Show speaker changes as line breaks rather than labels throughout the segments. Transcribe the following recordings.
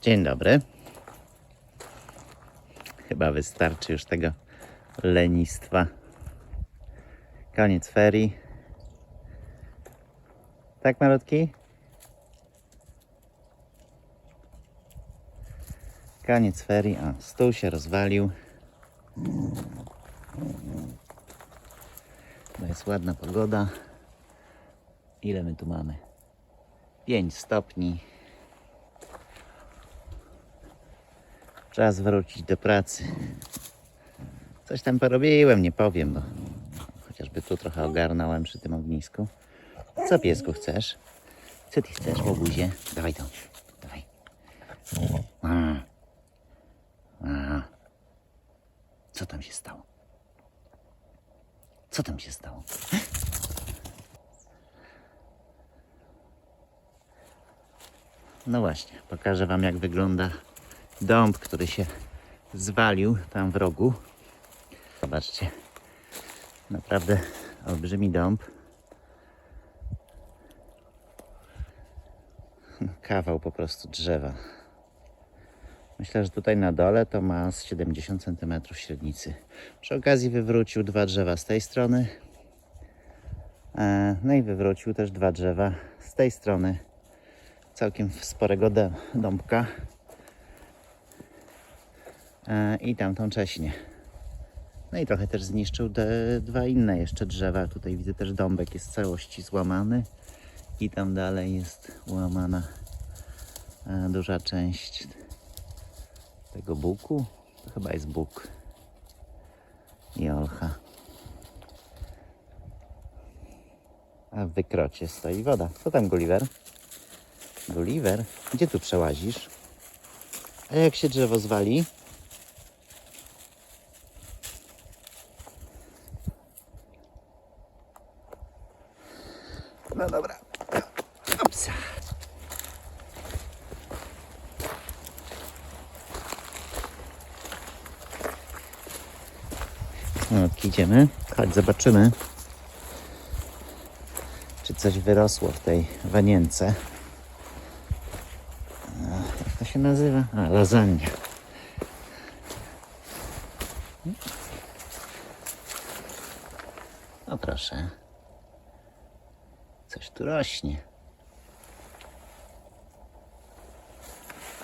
Dzień dobry. Chyba wystarczy już tego lenistwa. Koniec ferii. Tak, malutki? Koniec ferii. O, stół się rozwalił. Bo jest ładna pogoda. Ile my tu mamy? 5 stopni. Czas wrócić do pracy. Coś tam porobiłem, nie powiem, bo chociażby tu trochę ogarnąłem przy tym ognisku. Co, piesku, chcesz? Co ty chcesz, łobuzie? Dawaj to, dawaj. Co tam się stało? Co tam się stało? No właśnie, pokażę wam, jak wygląda dąb, który się zwalił tam w rogu. Zobaczcie, naprawdę olbrzymi dąb. Kawał po prostu drzewa. Myślę, że tutaj na dole to ma z 70 cm średnicy. Przy okazji wywrócił 2 drzewa z tej strony. No i wywrócił też 2 drzewa z tej strony. Całkiem sporego dąbka. I tamtą cześnię. No i trochę też zniszczył 2 inne jeszcze drzewa. Tutaj widzę też dąbek jest w całości złamany. I tam dalej jest łamana duża część tego buku. To chyba jest buk i olcha. A w wykrocie stoi woda. Co tam, Gulliver? Gulliver? Gdzie tu przełazisz? A jak się drzewo zwali? No dobra. Opsa. No, idziemy. Chodź, zobaczymy, czy coś wyrosło w tej wanience. Jak to się nazywa? A, lasagna. No proszę. Coś tu rośnie.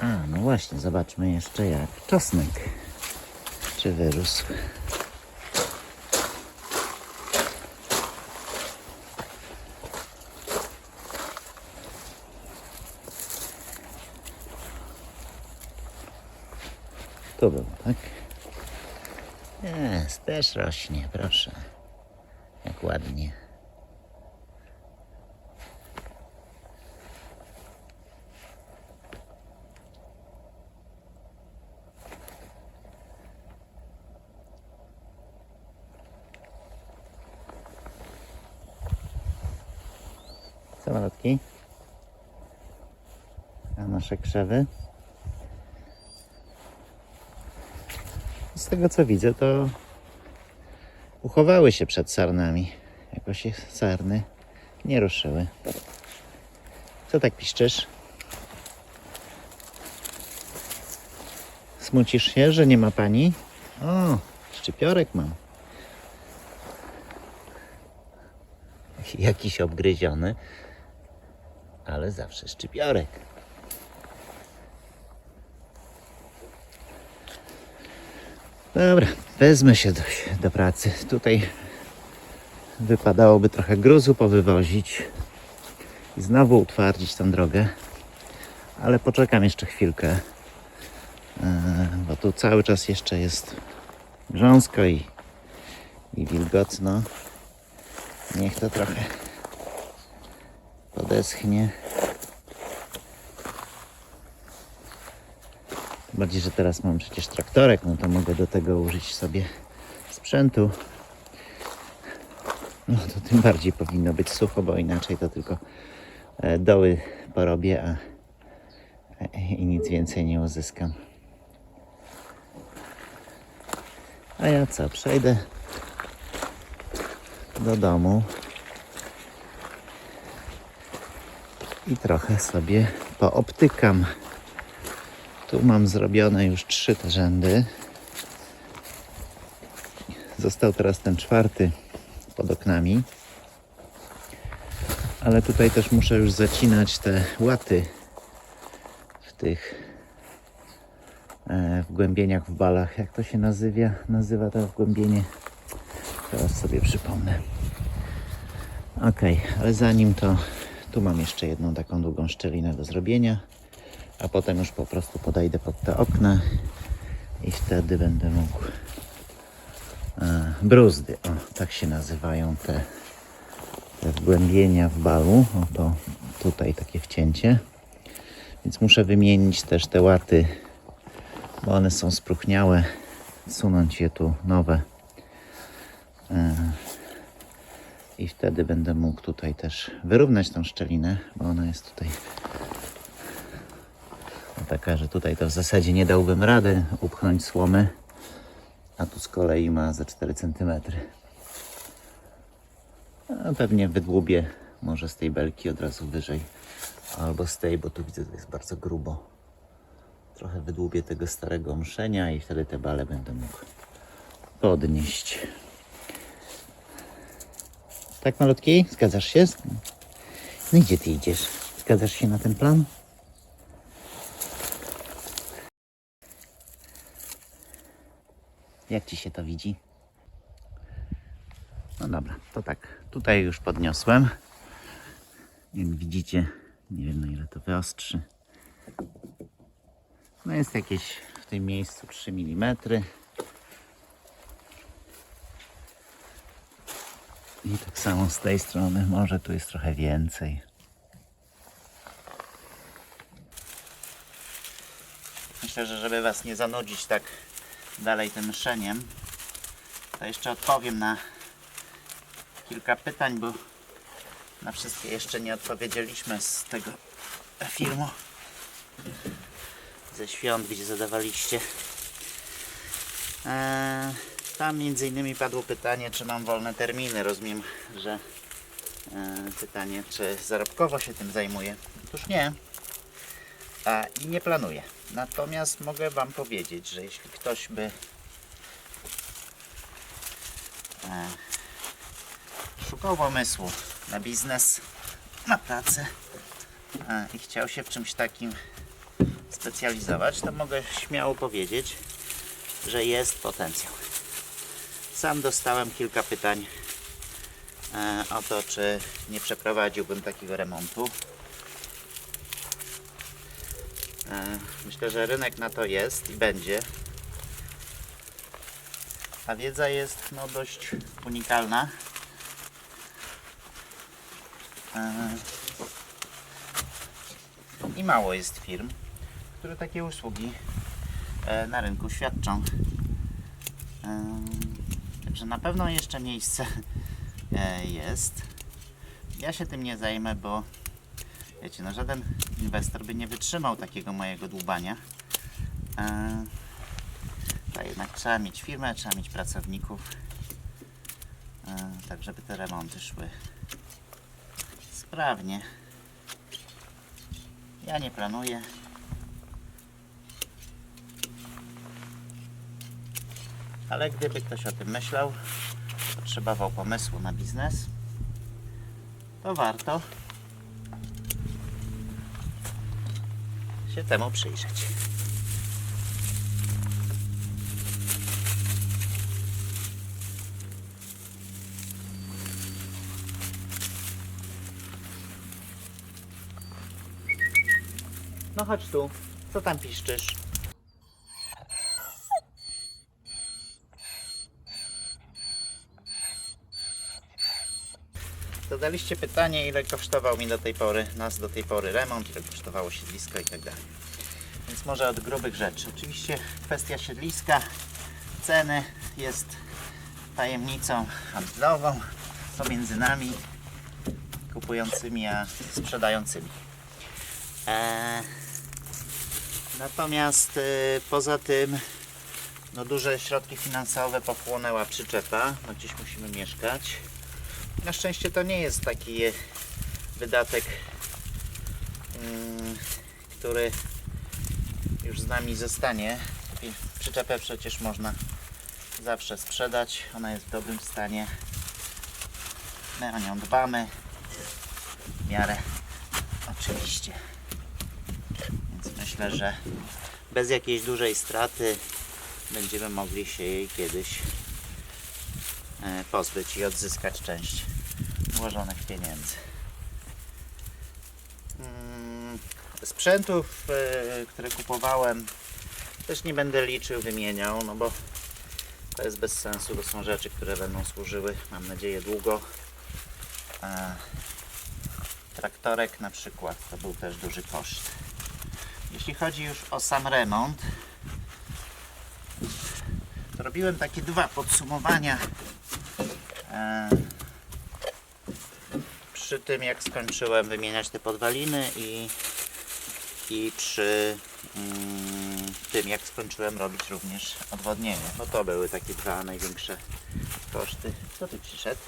A, no właśnie, zobaczmy jeszcze, jak czosnek czy wyrósł. Tu był, tak? Jest, też rośnie, proszę. Jak ładnie. Co, malutki? A nasze krzewy? Z tego, co widzę, to uchowały się przed sarnami. Jakoś się sarny nie ruszyły. Co tak piszczysz? Smucisz się, że nie ma pani? O, szczypiorek mam. Jakiś obgryziony, ale zawsze szczypiorek. Dobra, wezmę się do pracy. Tutaj wypadałoby trochę gruzu powywozić i znowu utwardzić tę drogę, ale poczekam jeszcze chwilkę, bo tu cały czas jeszcze jest grząsko i wilgotno. Niech to trochę podeschnie. Bardziej, że teraz mam przecież traktorek, no to mogę do tego użyć sobie sprzętu. No to tym bardziej powinno być sucho, bo inaczej to tylko doły porobię, i nic więcej nie uzyskam. A ja co? Przejdę do domu i trochę sobie poobtykam. Tu mam zrobione już 3 te rzędy. Został teraz ten 4 pod oknami. Ale tutaj też muszę już zacinać te łaty w tych wgłębieniach w balach. Jak to się nazywa to wgłębienie? Teraz sobie przypomnę. Ok, ale zanim to, tu mam jeszcze jedną taką długą szczelinę do zrobienia, a potem już po prostu podejdę pod te okna i wtedy będę mógł bruzdy, o, tak się nazywają te wgłębienia w balu. Oto tutaj takie wcięcie, więc muszę wymienić też te łaty, bo one są spróchniałe, sunąć je tu nowe i wtedy będę mógł tutaj też wyrównać tą szczelinę, bo ona jest tutaj taka, że tutaj to w zasadzie nie dałbym rady upchnąć słomy, a tu z kolei ma ze 4 cm. A pewnie wydłubię może z tej belki od razu wyżej, albo z tej, bo tu widzę, że jest bardzo grubo. Trochę wydłubię tego starego mszenia i wtedy te bale będę mógł podnieść. Tak, malutki? Zgadzasz się? No gdzie ty idziesz? Zgadzasz się na ten plan? Jak ci się to widzi? No dobra, to tak. Tutaj już podniosłem. Jak widzicie, nie wiem na ile to wyostrzy. No jest jakieś w tym miejscu 3 mm. I tak samo z tej strony, może tu jest trochę więcej. Myślę, że żeby Was nie zanudzić tak dalej tym myszeniem, to jeszcze odpowiem na kilka pytań, bo na wszystkie jeszcze nie odpowiedzieliśmy z tego filmu ze świąt, gdzie zadawaliście. Tam między innymi padło pytanie, czy mam wolne terminy. Rozumiem, że pytanie, czy zarobkowo się tym zajmuję. Otóż nie. I nie planuję. Natomiast mogę Wam powiedzieć, że jeśli ktoś by szukał pomysłu na biznes, na pracę i chciał się w czymś takim specjalizować, to mogę śmiało powiedzieć, że jest potencjał. Sam dostałem kilka pytań o to, czy nie przeprowadziłbym takiego remontu. Myślę, że rynek na to jest i będzie. A wiedza jest no, dość unikalna. I mało jest firm, które takie usługi na rynku świadczą. Także na pewno jeszcze miejsce jest. Ja się tym nie zajmę, bo wiecie, no żaden inwestor by nie wytrzymał takiego mojego dłubania. To jednak trzeba mieć firmę, trzeba mieć pracowników, tak żeby te remonty szły sprawnie. Ja nie planuję. Ale gdyby ktoś o tym myślał, potrzebował pomysłu na biznes, to warto się temu przyjrzeć. No chodź tu, co tam piszczysz? Zadaliście pytanie, ile kosztował mi nas do tej pory remont, ile kosztowało siedlisko i tak dalej. Więc może od grubych rzeczy. Oczywiście kwestia siedliska, ceny jest tajemnicą handlową pomiędzy nami, kupującymi a sprzedającymi. Natomiast poza tym no, duże środki finansowe pochłonęła przyczepa, no gdzieś musimy mieszkać. Na szczęście to nie jest taki wydatek, który już z nami zostanie. Przyczepę przecież można zawsze sprzedać. Ona jest w dobrym stanie. My o nią dbamy. W miarę oczywiście. Więc myślę, że bez jakiejś dużej straty będziemy mogli się jej kiedyś pozbyć i odzyskać część włożonych pieniędzy. Sprzętów, które kupowałem, też nie będę liczył, wymieniał, no bo to jest bez sensu. To są rzeczy, które będą służyły, mam nadzieję, długo. Traktorek na przykład to był też duży koszt. Jeśli chodzi już o sam remont, to robiłem takie dwa podsumowania przy tym, jak skończyłem wymieniać te podwaliny i przy tym, jak skończyłem robić również odwodnienie. No to były takie dwa największe koszty. Co tu przyszedł?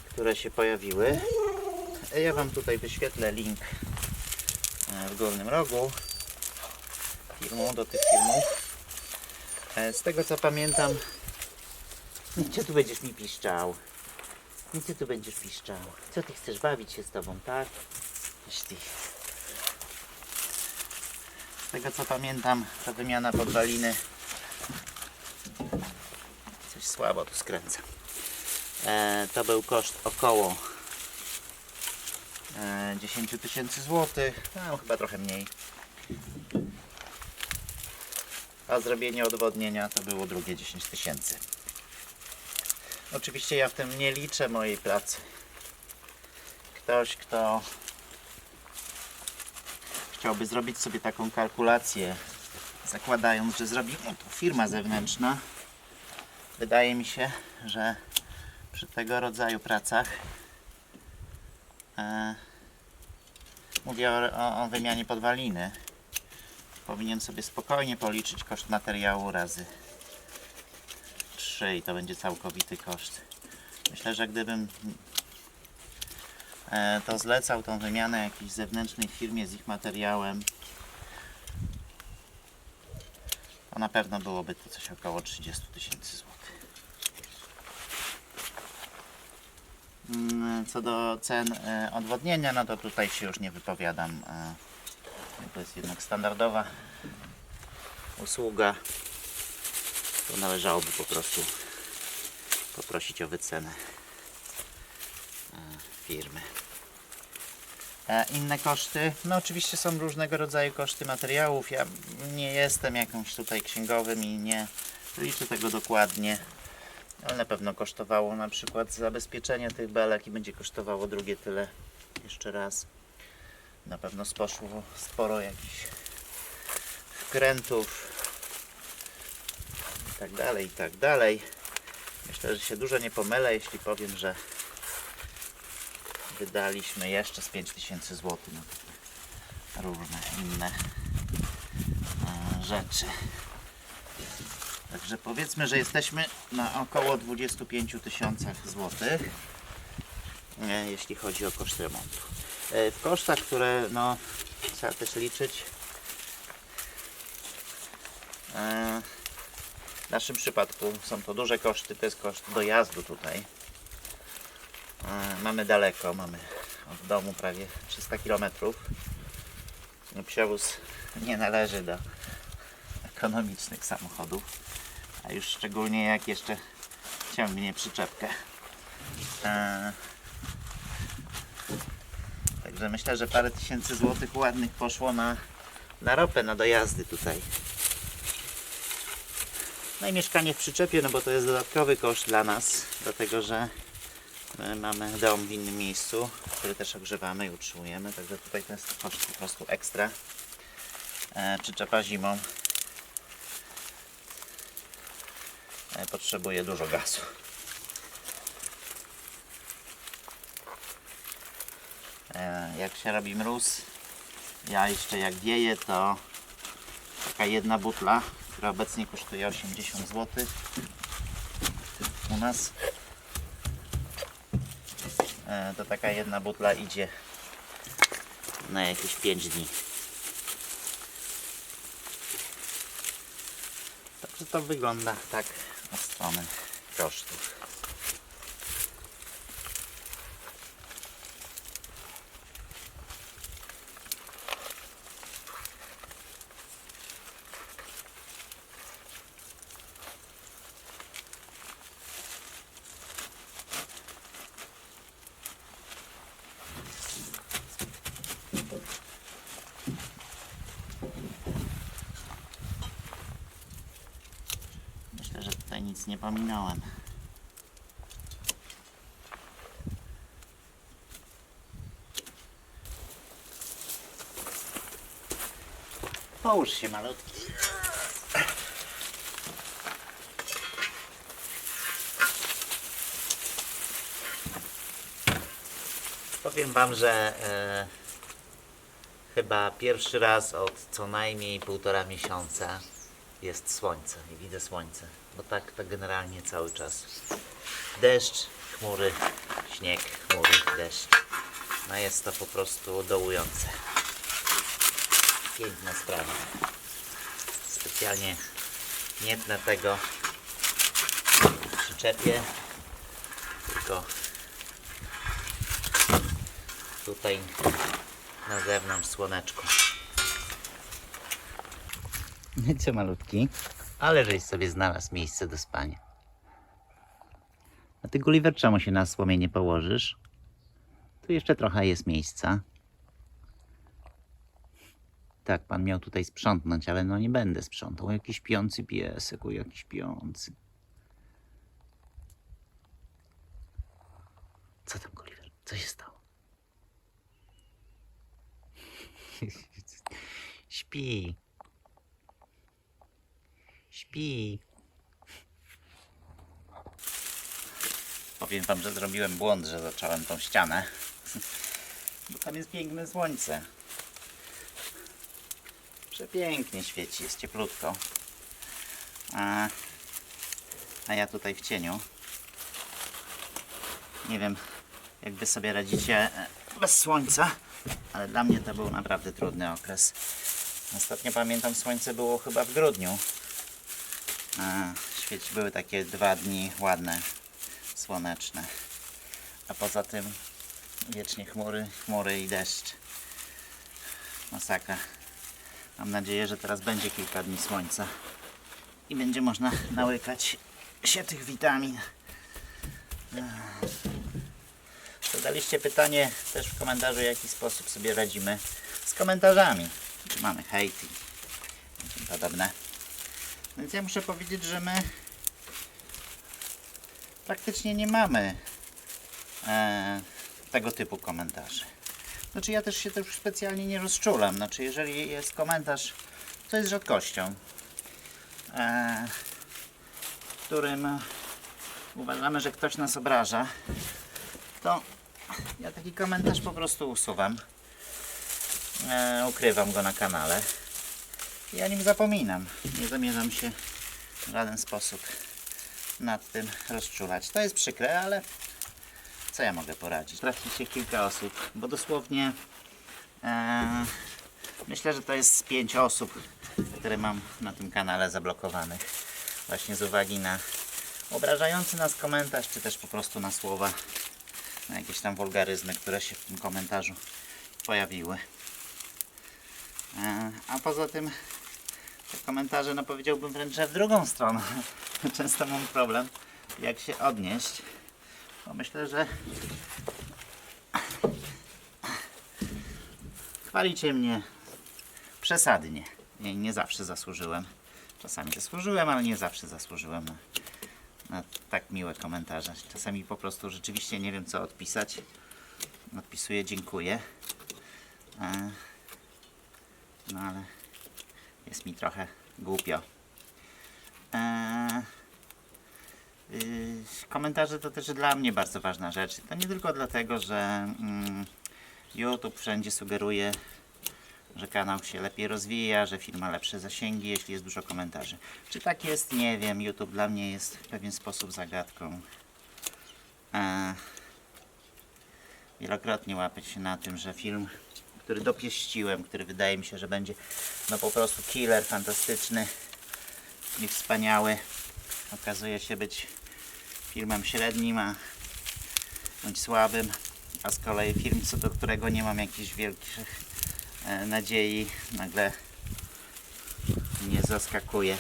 Które się pojawiły. Ja Wam tutaj wyświetlę link w górnym rogu do tych filmów. Z tego co pamiętam, gdzie tu będziesz mi piszczał? Gdzie tu będziesz piszczał? Co ty chcesz, bawić się z tobą, tak? Ty. Z tego co pamiętam, ta wymiana podwaliny, coś słabo tu skręca. To był koszt około 10 000 złotych, no chyba trochę mniej. A zrobienie odwodnienia to było drugie 10 000. Oczywiście ja w tym nie liczę mojej pracy. Ktoś, kto chciałby zrobić sobie taką kalkulację, zakładając, że zrobi to firma zewnętrzna, wydaje mi się, że przy tego rodzaju pracach mówię o wymianie podwaliny, powinien sobie spokojnie policzyć koszt materiału razy 3 i to będzie całkowity koszt. Myślę, że gdybym to zlecał, tą wymianę jakiejś zewnętrznej firmie z ich materiałem, to na pewno byłoby to coś około 30 000 złotych. Co do cen odwodnienia, no to tutaj się już nie wypowiadam. To jest jednak standardowa usługa. To należałoby po prostu poprosić o wycenę firmy. Inne koszty, no oczywiście są różnego rodzaju koszty materiałów. Ja nie jestem jakimś tutaj księgowym i nie liczę tego dokładnie, ale na pewno kosztowało na przykład zabezpieczenie tych belek i będzie kosztowało drugie tyle jeszcze raz. Na pewno poszło sporo jakichś wkrętów i tak dalej, i tak dalej. Myślę, że się dużo nie pomylę, jeśli powiem, że wydaliśmy jeszcze z 5000 zł na różne inne rzeczy. Także powiedzmy, że jesteśmy na około 25 000 złotych, jeśli chodzi o koszt remontu. W kosztach, które no, trzeba też liczyć, w naszym przypadku są to duże koszty, to jest koszt dojazdu tutaj. Mamy daleko, mamy od domu prawie 300 km. Przewóz nie należy do ekonomicznych samochodów, a już szczególnie jak jeszcze ciągnie przyczepkę. Także myślę, że parę tysięcy złotych ładnych poszło na ropę, na dojazdy tutaj. No i mieszkanie w przyczepie, no bo to jest dodatkowy koszt dla nas, dlatego że my mamy dom w innym miejscu, który też ogrzewamy i utrzymujemy, także tutaj to jest koszt po prostu ekstra. Przyczepa zimą potrzebuje dużo gazu. Jak się robi mróz, ja jeszcze jak wieje, to taka jedna butla, która obecnie kosztuje 80 zł u nas, to taka jedna butla idzie na jakieś 5 dni. że to wygląda tak od strony kosztów. Myślę, że tutaj nic nie pominąłem. Połóż się, malutki. Powiem wam, że chyba pierwszy raz od co najmniej 1,5 miesiąca jest słońce i widzę słońce, bo tak to generalnie cały czas. Deszcz, chmury, śnieg, chmury, deszcz. No jest to po prostu dołujące. Piękna sprawa. Specjalnie nie tnę tego w przyczepie, tylko tutaj na zewnątrz słoneczko. Co malutki, ale żeś sobie znalazł miejsce do spania. A ty, Gulliver, czemu się na słomie nie położysz? Tu jeszcze trochę jest miejsca. Tak, pan miał tutaj sprzątnąć, ale no nie będę sprzątał. Jakiś piący piesek, jakiś piący. Co tam, Gulliver? Co się stało? Śpi. Śpi. Powiem wam, że zrobiłem błąd, że zacząłem tą ścianę. Bo tam jest piękne słońce. Przepięknie świeci, jest cieplutko. A ja tutaj w cieniu. Nie wiem, jak wy sobie radzicie bez słońca, ale dla mnie to był naprawdę trudny okres. Ostatnio pamiętam, słońce było chyba w grudniu. Były takie 2 dni ładne, słoneczne. A poza tym wiecznie chmury, chmury i deszcz. Masakra. Mam nadzieję, że teraz będzie kilka dni słońca i będzie można nałykać się tych witamin. Zadaliście pytanie też w komentarzu, w jaki sposób sobie radzimy z komentarzami. Czy mamy hejt i tym podobne. Więc ja muszę powiedzieć, że my praktycznie nie mamy tego typu komentarzy. Znaczy ja też się też specjalnie nie rozczulam. Znaczy jeżeli jest komentarz, co jest rzadkością, w którym uważamy, że ktoś nas obraża, to ja taki komentarz po prostu usuwam. Ukrywam go na kanale i o nim zapominam. Nie zamierzam się w żaden sposób nad tym rozczulać. To jest przykre, ale co ja mogę poradzić? Trafi się kilka osób, bo dosłownie myślę, że to jest z 5 osób, które mam na tym kanale zablokowanych. Właśnie z uwagi na obrażający nas komentarz, czy też po prostu na słowa, na jakieś tam wulgaryzmy, które się w tym komentarzu pojawiły. A poza tym te komentarze, no powiedziałbym wręcz, że w drugą stronę. Często mam problem, jak się odnieść. Bo myślę, że chwalicie mnie przesadnie. Nie zawsze zasłużyłem. Czasami zasłużyłem, ale nie zawsze zasłużyłem na tak miłe komentarze. Czasami po prostu rzeczywiście nie wiem, co odpisać. Odpisuję dziękuję. No ale jest mi trochę głupio. Komentarze to też dla mnie bardzo ważna rzecz. To nie tylko dlatego, że YouTube wszędzie sugeruje, że kanał się lepiej rozwija, że film ma lepsze zasięgi, jeśli jest dużo komentarzy. Czy tak jest? Nie wiem. YouTube dla mnie jest w pewien sposób zagadką. Wielokrotnie łapię się na tym, że film, który dopieściłem, który wydaje mi się, że będzie no po prostu killer, fantastyczny, i wspaniały okazuje się być filmem średnim bądź słabym, a z kolei film, co do którego nie mam jakichś wielkich nadziei, nagle mnie zaskakuje.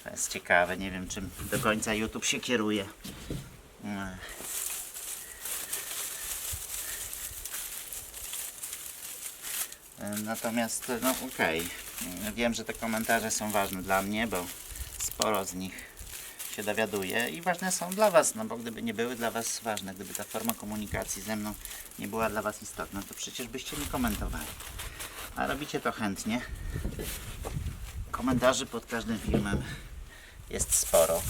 To jest ciekawe, nie wiem czym do końca YouTube się kieruje. Natomiast, no okej, wiem, że te komentarze są ważne dla mnie, bo sporo z nich się dowiaduję i ważne są dla Was, no bo gdyby nie były dla Was ważne, gdyby ta forma komunikacji ze mną nie była dla Was istotna, to przecież byście nie komentowali. A robicie to chętnie. Komentarzy pod każdym filmem jest sporo.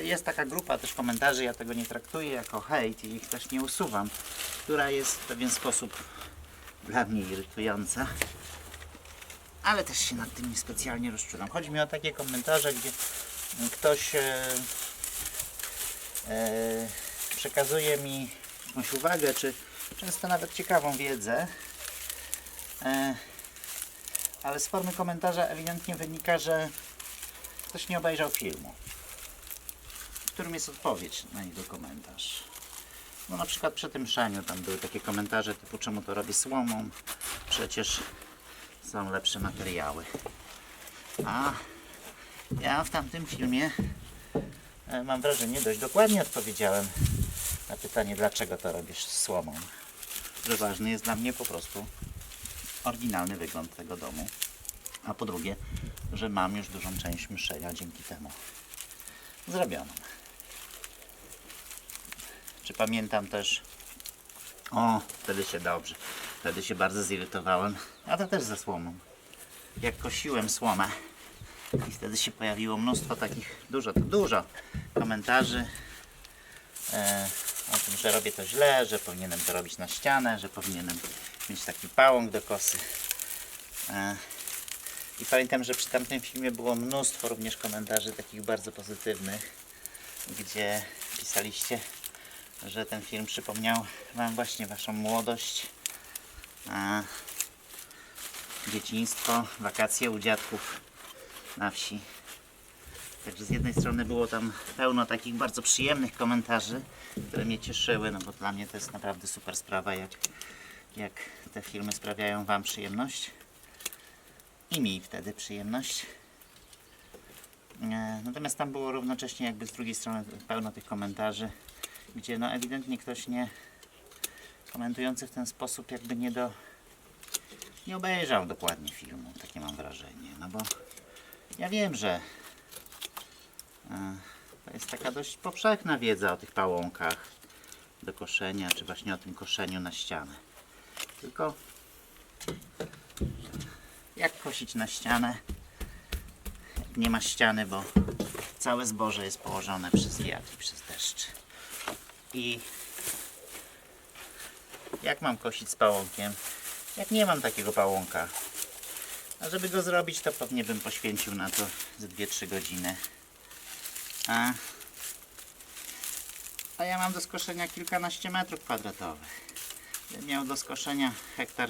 Jest taka grupa też komentarzy, ja tego nie traktuję jako hejt i ich też nie usuwam, która jest w pewien sposób dla mnie irytująca, ale też się nad tym niespecjalnie rozczulam. Chodzi mi o takie komentarze, gdzie ktoś przekazuje mi jakąś uwagę, czy często nawet ciekawą wiedzę, ale z formy komentarza ewidentnie wynika, że ktoś nie obejrzał filmu, w którym jest odpowiedź na jego komentarz. No na przykład przy tym mszaniu tam były takie komentarze typu czemu to robi słomą, przecież są lepsze materiały. A ja w tamtym filmie mam wrażenie dość dokładnie odpowiedziałem na pytanie, dlaczego to robisz słomą. Że ważny jest dla mnie po prostu oryginalny wygląd tego domu. A po drugie, że mam już dużą część mszenia dzięki temu zrobioną. Czy pamiętam też, wtedy się bardzo zirytowałem, a to też ze słomą. Jak kosiłem słomę i wtedy się pojawiło mnóstwo takich, dużo komentarzy o tym, że robię to źle, że powinienem to robić na ścianę, że powinienem mieć taki pałąk do kosy. I pamiętam, że przy tamtym filmie było mnóstwo również komentarzy takich bardzo pozytywnych, gdzie pisaliście, że ten film przypomniał Wam właśnie Waszą młodość, dzieciństwo, wakacje u dziadków na wsi. Także z jednej strony było tam pełno takich bardzo przyjemnych komentarzy, które mnie cieszyły, no bo dla mnie to jest naprawdę super sprawa, jak te filmy sprawiają Wam przyjemność i mi wtedy przyjemność. Natomiast tam było równocześnie jakby z drugiej strony pełno tych komentarzy, gdzie no ewidentnie ktoś komentujący w ten sposób jakby nie obejrzał dokładnie filmu, takie mam wrażenie, no bo ja wiem, że to jest taka dość powszechna wiedza o tych pałąkach do koszenia, czy właśnie o tym koszeniu na ścianę. Tylko jak kosić na ścianę, jak nie ma ściany, bo całe zboże jest położone przez wiatr i przez deszcz. I jak mam kosić z pałąkiem, jak nie mam takiego pałąka? A żeby go zrobić, to pewnie bym poświęcił na to ze 2-3 godziny. A ja mam do skoszenia kilkanaście metrów kwadratowych. Gdybym miał do skoszenia hektar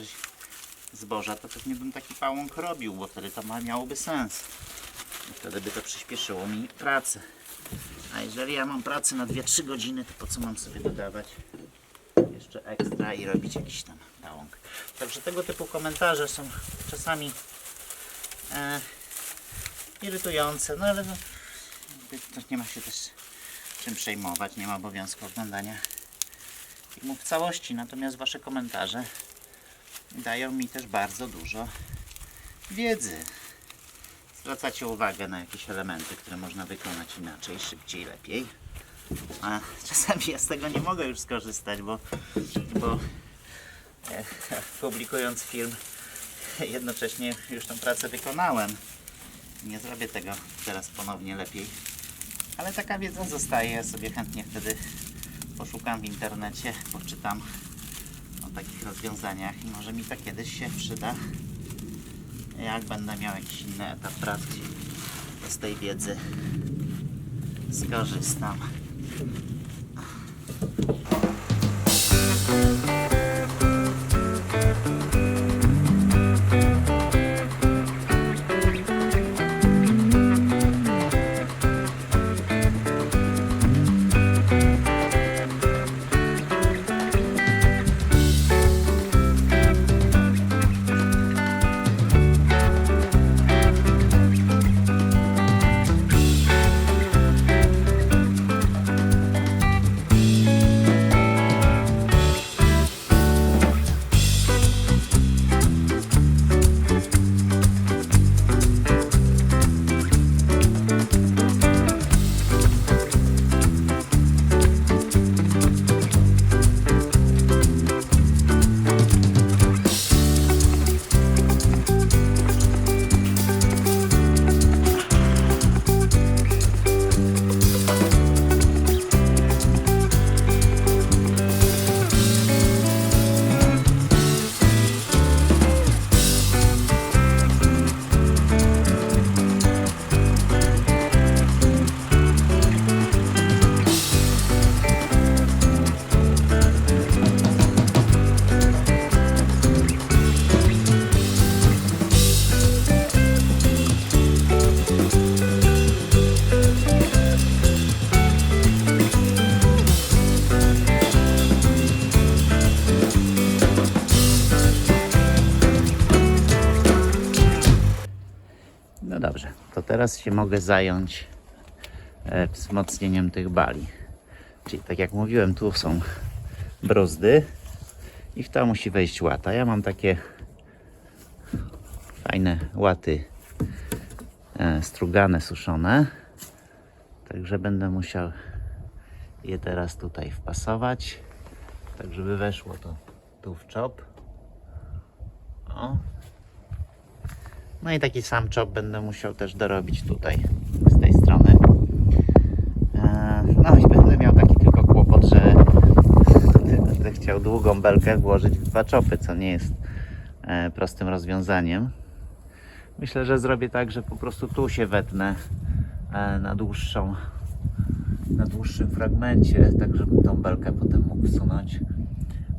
zboża, to pewnie bym taki pałąk robił, bo wtedy to miałoby sens. I wtedy by to przyspieszyło mi pracę. A jeżeli ja mam pracę na 2-3 godziny, to po co mam sobie dodawać jeszcze ekstra i robić jakiś tam pałąk? Także tego typu komentarze są czasami irytujące, no ale to nie ma się też czym przejmować, nie ma obowiązku oglądania filmu w całości, natomiast Wasze komentarze dają mi też bardzo dużo wiedzy. Zwracacie uwagę na jakieś elementy, które można wykonać inaczej, szybciej, lepiej. A czasami ja z tego nie mogę już skorzystać, bo publikując film jednocześnie już tą pracę wykonałem. Nie zrobię tego teraz ponownie lepiej. Ale taka wiedza zostaje, ja sobie chętnie wtedy poszukam w internecie, poczytam o takich rozwiązaniach i może mi to kiedyś się przyda. Jak będę miał jakiś inny etap pracy, to z tej wiedzy skorzystam. dobrze, to teraz się mogę zająć wzmocnieniem tych bali. Czyli tak jak mówiłem, tu są bruzdy i w to musi wejść łata. Ja mam takie fajne łaty strugane, suszone. Także będę musiał je teraz tutaj wpasować, tak żeby weszło to tu w czop. O. No i taki sam czop będę musiał też dorobić tutaj z tej strony. No i będę miał taki tylko kłopot, że tutaj będę chciał długą belkę włożyć w dwa czopy, co nie jest prostym rozwiązaniem. Myślę, że zrobię tak, że po prostu tu się wetnę na dłuższym fragmencie, tak żebym tą belkę potem mógł wsunąć,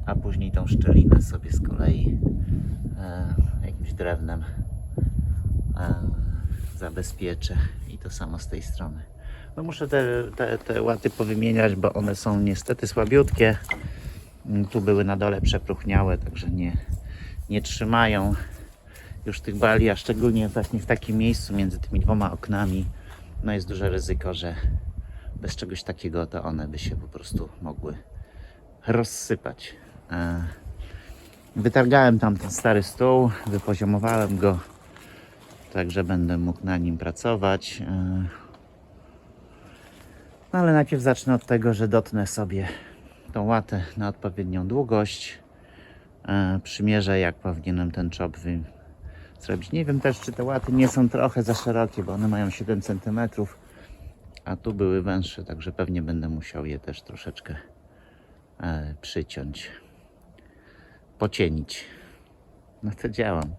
a później tą szczelinę sobie z kolei jakimś drewnem zabezpieczę i to samo z tej strony. No muszę te łaty powymieniać, bo one są niestety słabiutkie. Tu były na dole przepróchniałe, także nie trzymają już tych bali, a szczególnie właśnie w takim miejscu między tymi dwoma oknami, no jest duże ryzyko, że bez czegoś takiego to one by się po prostu mogły rozsypać. Wytargałem tam ten stary stół, wypoziomowałem go, także będę mógł na nim pracować. No ale najpierw zacznę od tego, że dotnę sobie tą łatę na odpowiednią długość. Przymierzę, jak powinienem ten czop zrobić. Nie wiem też, czy te łaty nie są trochę za szerokie, bo one mają 7 cm, a tu były węższe, także pewnie będę musiał je też troszeczkę przyciąć, pocienić. No to działam.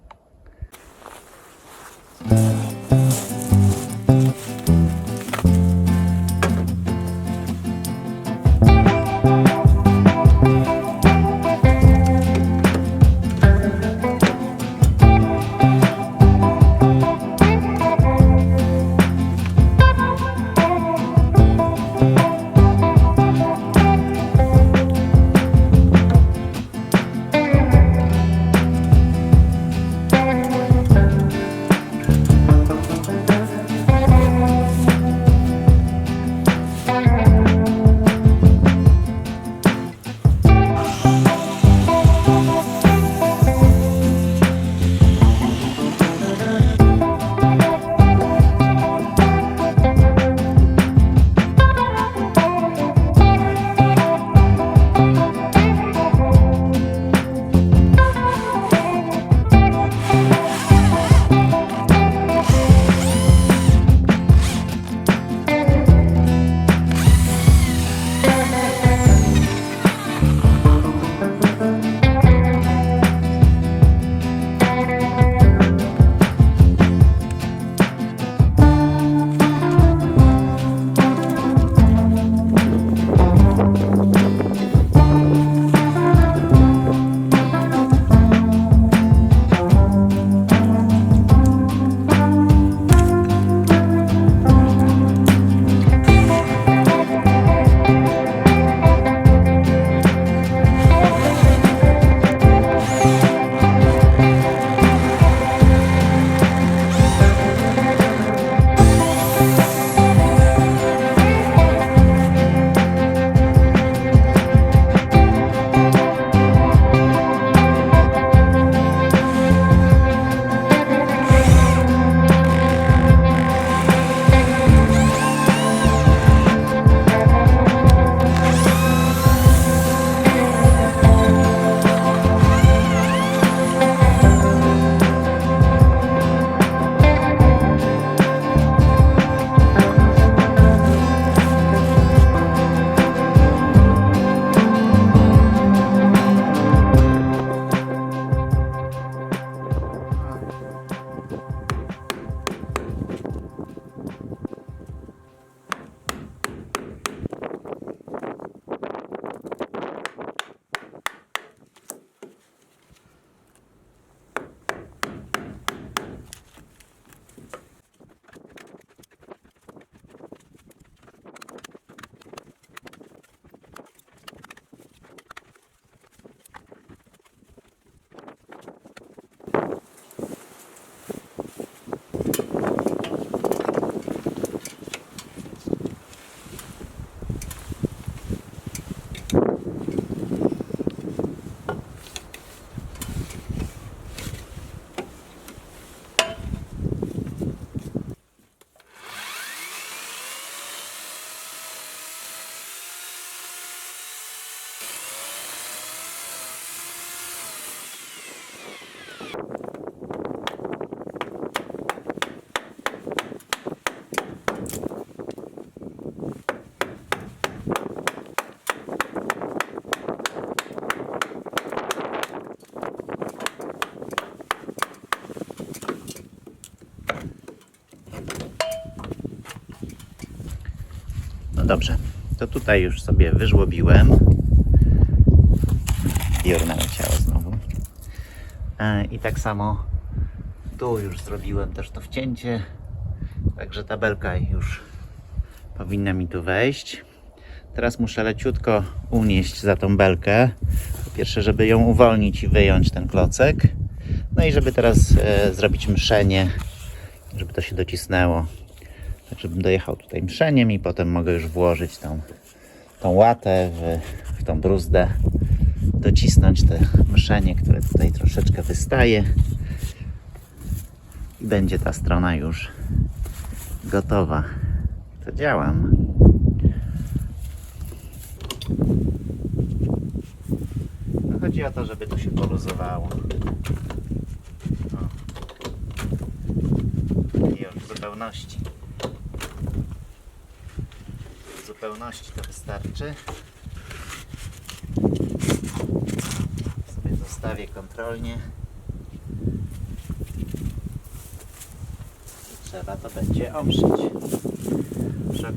No dobrze, to tutaj już sobie wyżłobiłem. Piór naleciało znowu. I tak samo tu już zrobiłem też to wcięcie. Także ta belka już powinna mi tu wejść. Teraz muszę leciutko unieść za tą belkę. Po pierwsze, żeby ją uwolnić i wyjąć ten klocek. No i żeby teraz zrobić mszenie, żeby to się docisnęło. Tak, żebym dojechał tutaj mszeniem i potem mogę już włożyć tą łatę w tą bruzdę. Docisnąć te mszenie, które tutaj troszeczkę wystaje. I będzie ta strona już gotowa. To działam. No chodzi o to, żeby to się poluzowało. I już w zupełności. W zupełności to wystarczy. Sobie zostawię kontrolnie. I trzeba to będzie omszyć. Przy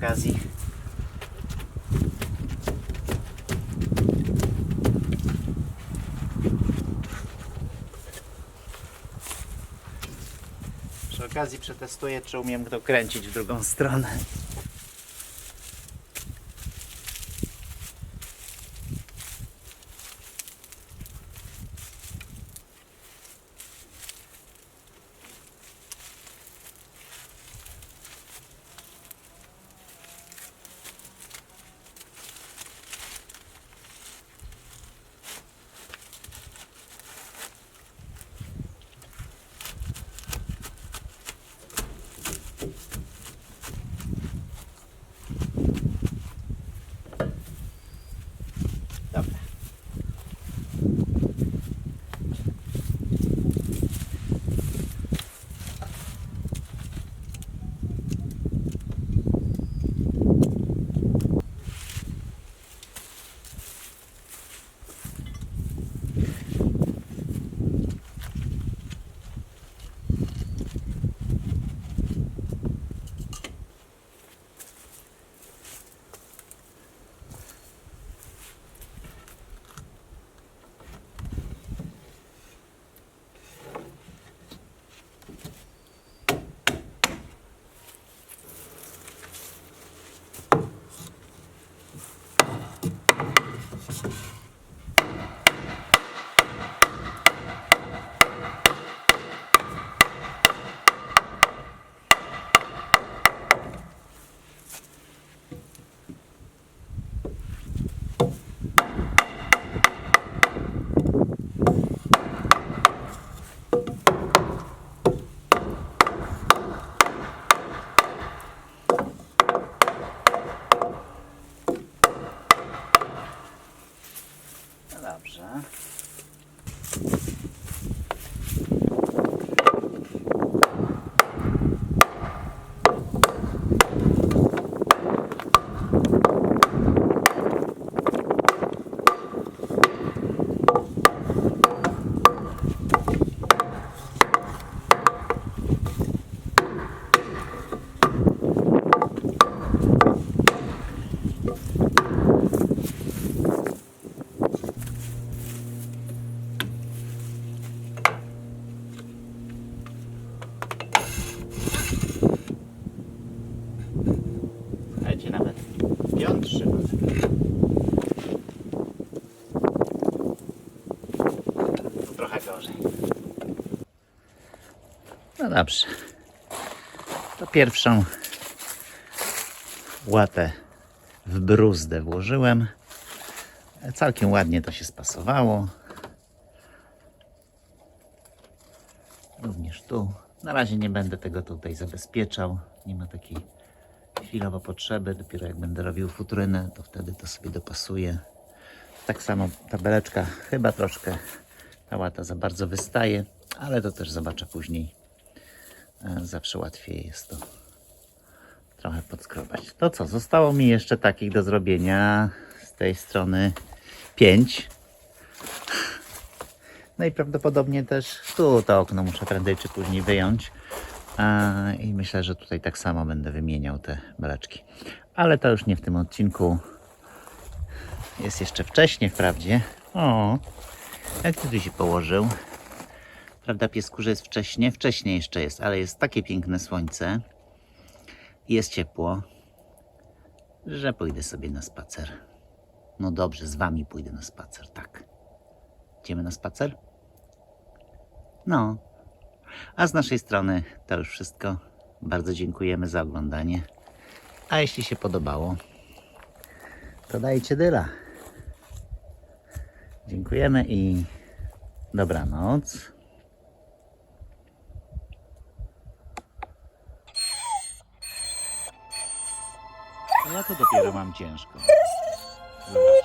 okazji przetestuję, czy umiem to kręcić w drugą stronę. Dobra. Dobrze. Słuchajcie, nawet pion trzyma. Tu trochę gorzej. No dobrze. To pierwszą łatę w bruzdę włożyłem. Całkiem ładnie to się spasowało. Również tu. Na razie nie będę tego tutaj zabezpieczał. Nie ma takiej chwilowo potrzeby. Dopiero jak będę robił futrynę, to wtedy to sobie dopasuję. Tak samo ta beleczka chyba troszkę, ta łata za bardzo wystaje, ale to też zobaczę później. Zawsze łatwiej jest to trochę podskrobać. To co? Zostało mi jeszcze takich do zrobienia z tej strony 5. No i prawdopodobnie też tu to okno muszę prędzej czy później wyjąć. I myślę, że tutaj tak samo będę wymieniał te beleczki. Ale to już nie w tym odcinku. Jest jeszcze wcześnie wprawdzie. O, jak ty tu się położył? Prawda, piesku, że jest wcześnie? Wcześnie jeszcze jest, ale jest takie piękne słońce. Jest ciepło, że pójdę sobie na spacer. No dobrze, z wami pójdę na spacer, tak. Idziemy na spacer? No. A z naszej strony to już wszystko. Bardzo dziękujemy za oglądanie. A jeśli się podobało, to dajcie dyla. Dziękujemy i dobranoc. Ja to dopiero mam ciężko. Zobacz.